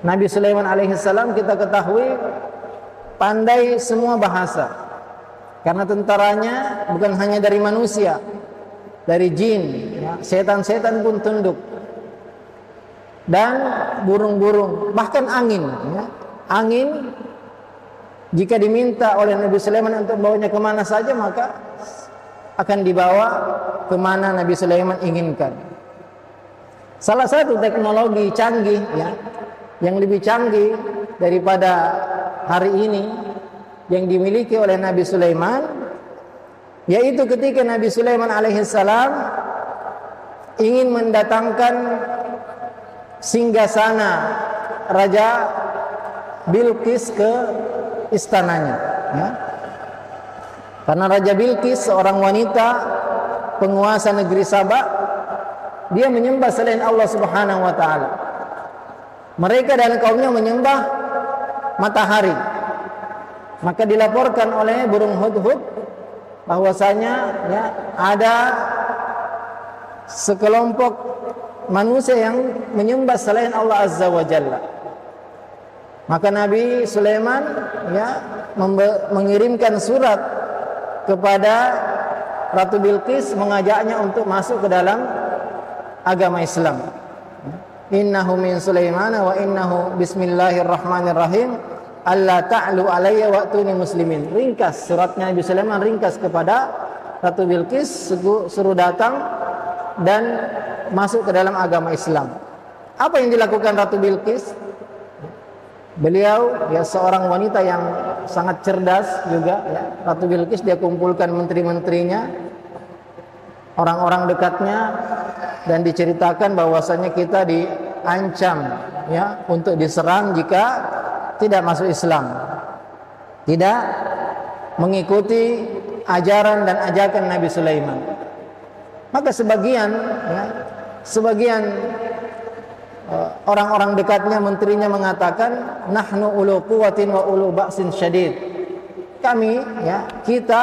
Nabi Sulaiman alaihissalam kita ketahui pandai semua bahasa, karena tentaranya bukan hanya dari manusia, dari jin, ya, setan-setan pun tunduk, dan burung-burung, bahkan angin, ya. Angin jika diminta oleh Nabi Sulaiman untuk membawanya kemana saja, maka akan dibawa kemana Nabi Sulaiman inginkan. Salah satu teknologi canggih, ya, yang lebih canggih daripada hari ini yang dimiliki oleh Nabi Sulaiman, yaitu ketika Nabi Sulaiman alaihissalam ingin mendatangkan singgasana Raja Bilqis ke istananya, ya. Karena Raja Bilqis seorang wanita penguasa negeri Sabah, dia menyembah selain Allah Subhanahu wa taala. Mereka dan kaumnya menyembah matahari. Maka dilaporkan oleh burung hudhud bahwasanya, ya, ada sekelompok manusia yang menyembah selain Allah Azza wa Jalla. Maka Nabi Sulaiman, ya, mengirimkan surat kepada Ratu Bilqis mengajaknya untuk masuk ke dalam agama Islam. Innahu min Sulaiman wa innahu bismillahirrahmanirrahim alla ta'lu alayya wa'tuni muslimin. Ringkas suratnya Nabi Sulaiman, ringkas kepada Ratu Bilqis, suruh datang dan masuk ke dalam agama Islam. Apa yang dilakukan Ratu Bilqis? Beliau, ya, seorang wanita yang sangat cerdas juga, ya. Ratu Bilqis dia kumpulkan menteri-menterinya, orang-orang dekatnya, dan diceritakan bahwasanya kita diancam, ya, untuk diserang jika tidak masuk Islam, tidak mengikuti ajaran dan ajakan Nabi Sulaiman. Maka sebagian orang-orang dekatnya, menterinya mengatakan, nahnu ulu quwwatin wa ulu ba'sin syadid. Kami, ya, kita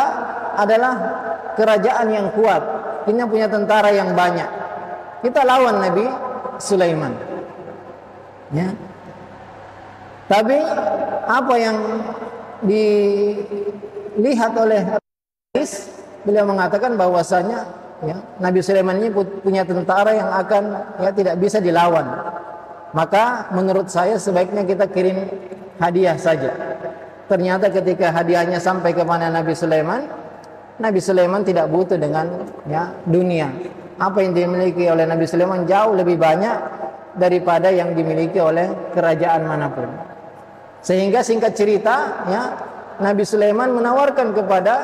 adalah kerajaan yang kuat, kita punya tentara yang banyak. Kita lawan Nabi Sulaiman, ya. Tapi apa yang dilihat oleh Bilqis, beliau mengatakan bahwasanya, ya, Nabi Sulaiman ini punya tentara yang akan, ya, tidak bisa dilawan. Maka menurut saya sebaiknya kita kirim hadiah saja. Ternyata ketika hadiahnya sampai kepada Nabi Sulaiman tidak butuh dengan, ya, dunia. Apa yang dimiliki oleh Nabi Sulaiman jauh lebih banyak daripada yang dimiliki oleh kerajaan manapun. Sehingga singkat cerita, ya, Nabi Sulaiman menawarkan kepada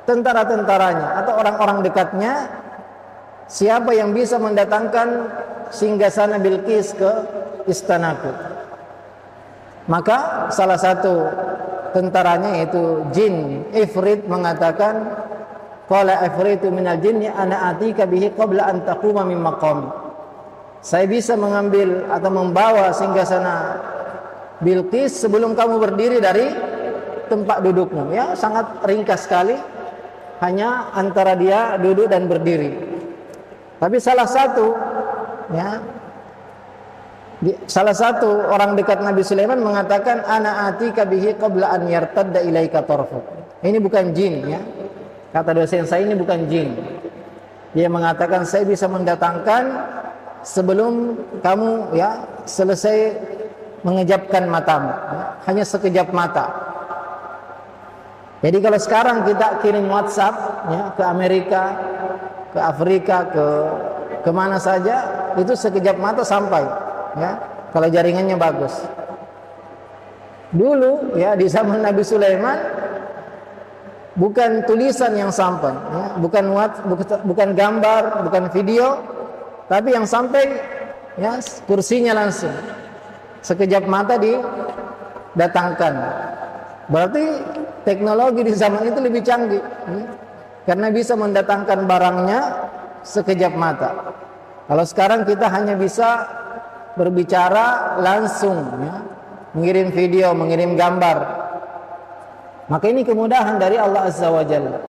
tentara-tentaranya atau orang-orang dekatnya, siapa yang bisa mendatangkan singgasana Bilqis ke istanaku. Maka salah satu tentaranya, yaitu jin Ifrit, mengatakan, qala ifritu minal jinni ana atika bihi qabla an taquma min maqami. Saya bisa mengambil atau membawa singgasana Bilqis sebelum kamu berdiri dari tempat dudukmu. Ya, sangat ringkas sekali, hanya antara dia duduk dan berdiri. Tapi salah satu orang dekat Nabi Sulaiman mengatakan, ana atika bihi qabla an yartadda ilaika tarfu. Ini bukan jin, ya. Kata dosen saya, ini bukan jin. Dia mengatakan, saya bisa mendatangkan sebelum kamu, ya, selesai mengejapkan matamu, ya, hanya sekejap mata. Jadi kalau sekarang kita kirim WhatsApp, ya, ke Amerika, ke Afrika, ke mana saja, itu sekejap mata sampai, ya, kalau jaringannya bagus. Dulu, ya, di zaman Nabi Sulaiman, bukan tulisan yang sampai, ya, bukan gambar, bukan video, tapi yang sampai, ya, kursinya langsung sekejap mata didatangkan. Berarti teknologi di zaman itu lebih canggih, ya, karena bisa mendatangkan barangnya sekejap mata. Kalau sekarang kita hanya bisa berbicara langsung, ya, mengirim video, mengirim gambar. Maka ini kemudahan dari Allah Azza wa Jalla.